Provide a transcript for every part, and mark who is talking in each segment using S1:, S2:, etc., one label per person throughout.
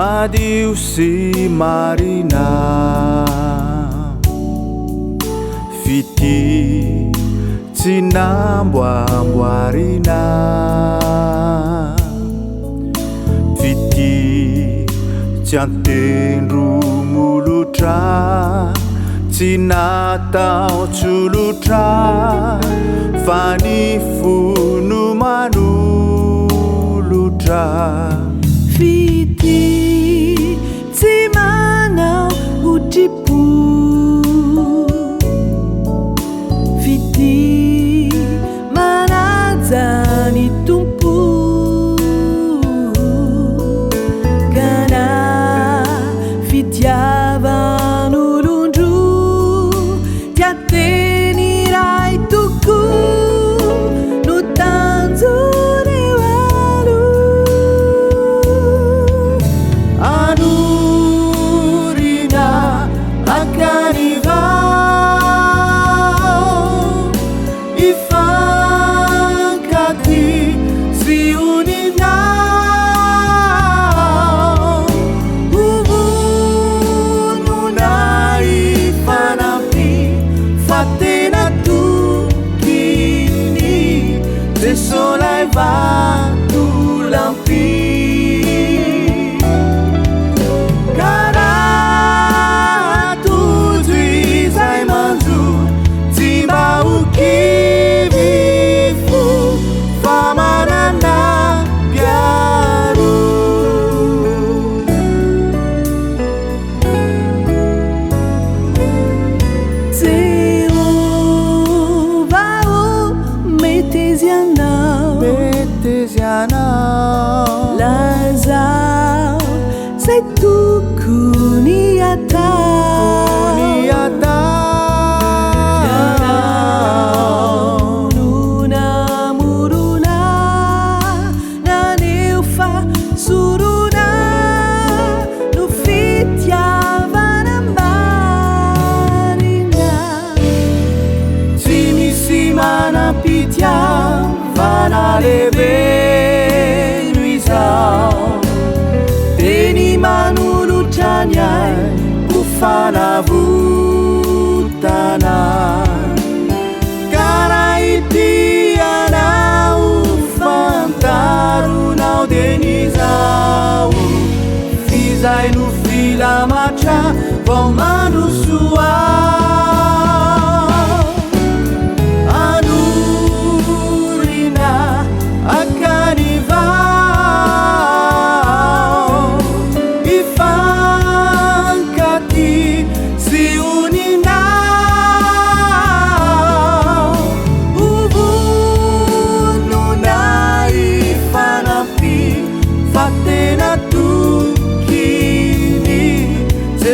S1: Madio sy marina fity tsy namboamboarina fity tsy antendro molotra tsy natao tsolotra fa ny fono manolotra
S2: fity tsy manao otripo fity manaja ny tompo kana fitiavan'olondro tiateny ray toko no tanjony walo anurina akaniva ifankati si unina uvununa ifanampi fatena tukini se solai vatu lampi Lazao sei tukuni ata nuna muruna naneufa suruna no fitiavana marina
S1: simisimana pitiavana lebe teni manulutranyai kufanavutana kara itianau fantarunao denizau fizai no filamatra vao mandrosua anurina akaniva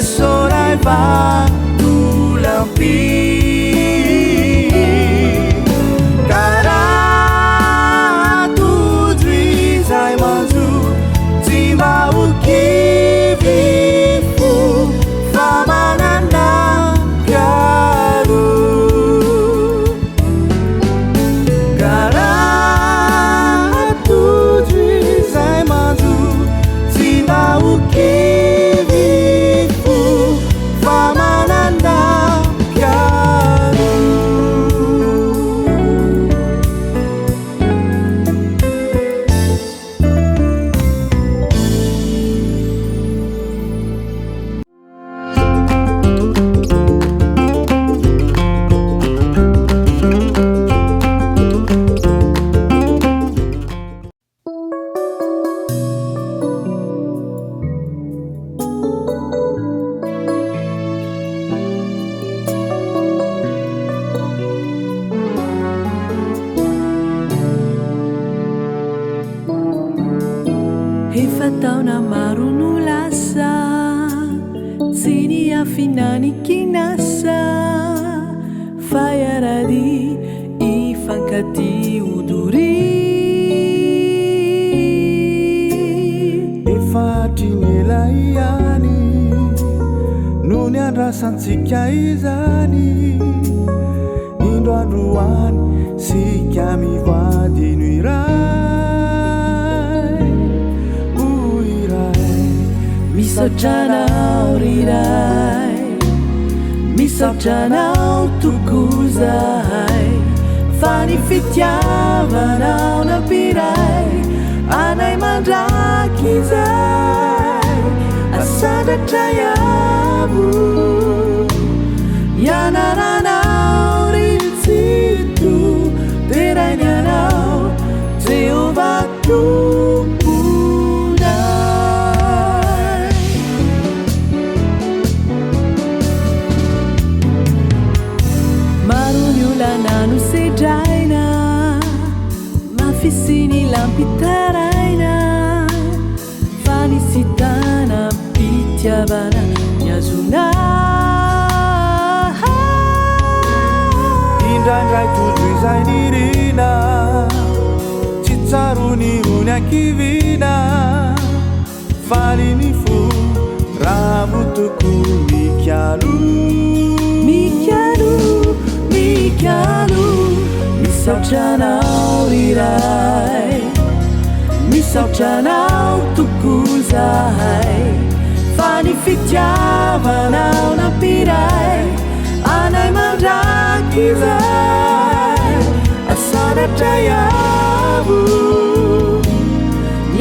S1: sorai vatu lampi karatu drizai manzu timba ukivifu famanana garu karatu drizai manzu timba ukivifu
S2: efa taona maro no lasa tsy niafinany kinasa fa iarady ifankaty odory
S1: efatry ny elaiany no ny andrasantsika izany indro androany sika mivady no iray
S2: Misotanao rirai, misotanao tukuzai, fani fitiavanao napirai, anay mandrakizay, asadatrayabu, yanaranao ritsitu, teranianao, Jehovah tumpunay. Marunyulananu sedraina, mafisini lampitaraina, fanisitana pitiavana yazuna.
S1: Indraindray todroizay ny rina, tsy tsaro ny rony ankivina, faly ny fo raha votoko mikialo.
S2: Mikialo, mikialo, misaotranao riray, misaotranao tukuzay, fany fitiavanao napiray, anay mandrakizay, asadatrayabu,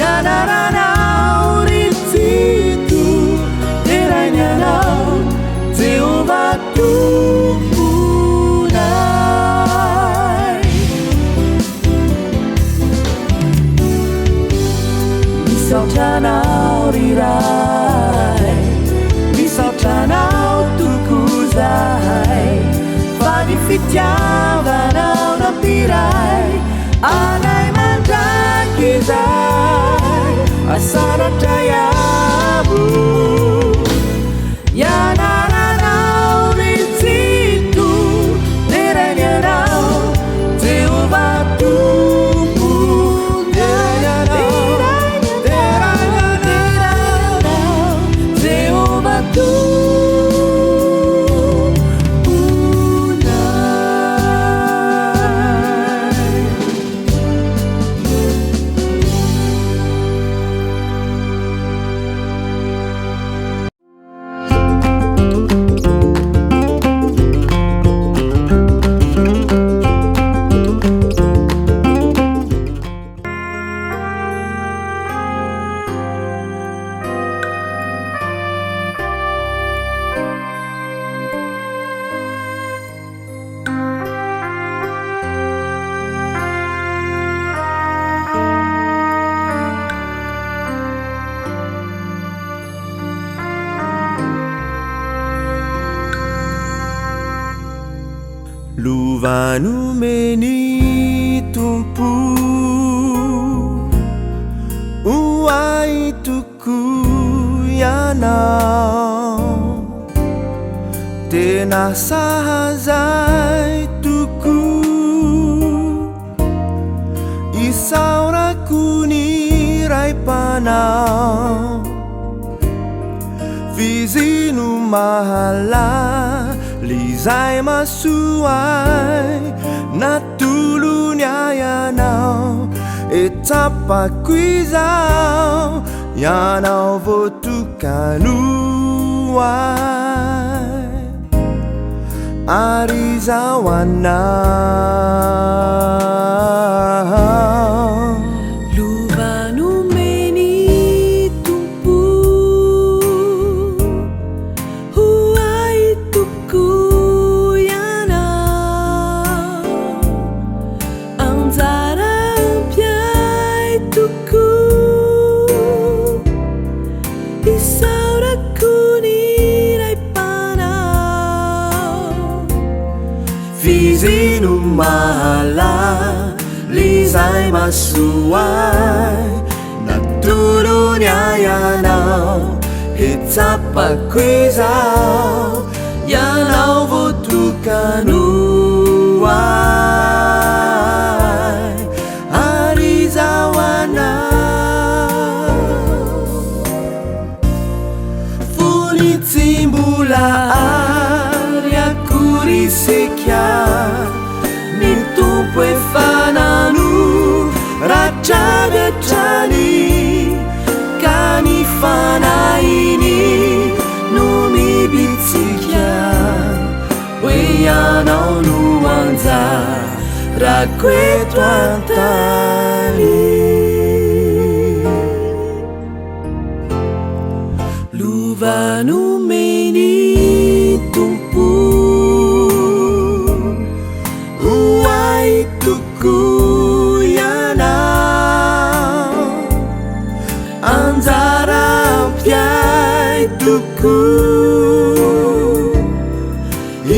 S2: yanaranao ritsitu, teranianao, Jehovah tumpunay. Misaotranao riray, misaotranao tukuzay, fany fitiavanao napiray, anay mandrakizay, asadatrayabu, yanaranao ritsitu, teranianao, Jehovah tumpunay. Jehovah
S1: Luvanumeni tumpu uai tuku yanao, tena sahazay tuku, isauraku ni ray panao, vizinu mahala lizay masuay, natulunya yanao, etapako izao, yanao votukanuay, arizawanao.
S2: Luvanumeni tumpu, huai tuku yanao, anzara piai tuku, isauraku ni ray panao,
S1: Vizinu mahala lizay masuay, natulunya yanao, etapako izao, yanao votukanuay, arizawanao. Funitsimbola ariakurisika, nitumpo efananu ratragatrany, kanifanainy raqueto antali luvanu meni tumpu uai tuku yana anzara piai tuku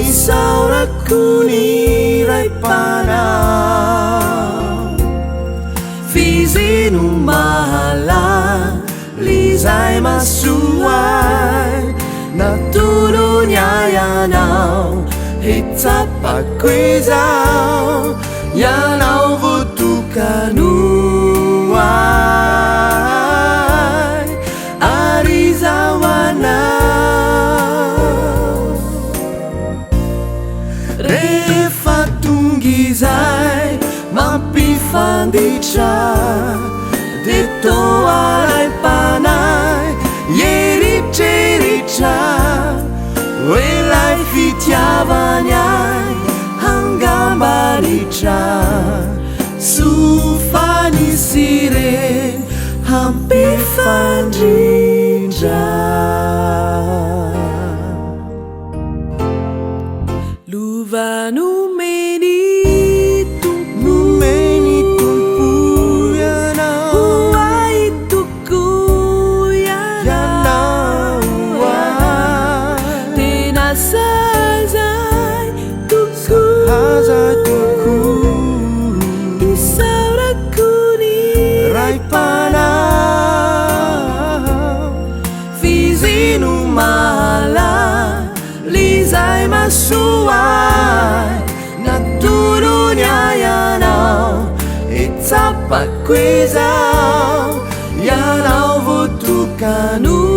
S1: isaura kuni rai pana fizinu mahala lizai masuai na turunya yanau hitapa kwezau yanau vutukanuai arizawana refatungizai mapifandicha detoalai panai yericerica welai fitiavanyai hanggambarica sufani siren hampir fandrinja
S2: luvanu meni
S1: suai na turunya yanau itzapak kwezau yanau vutukanu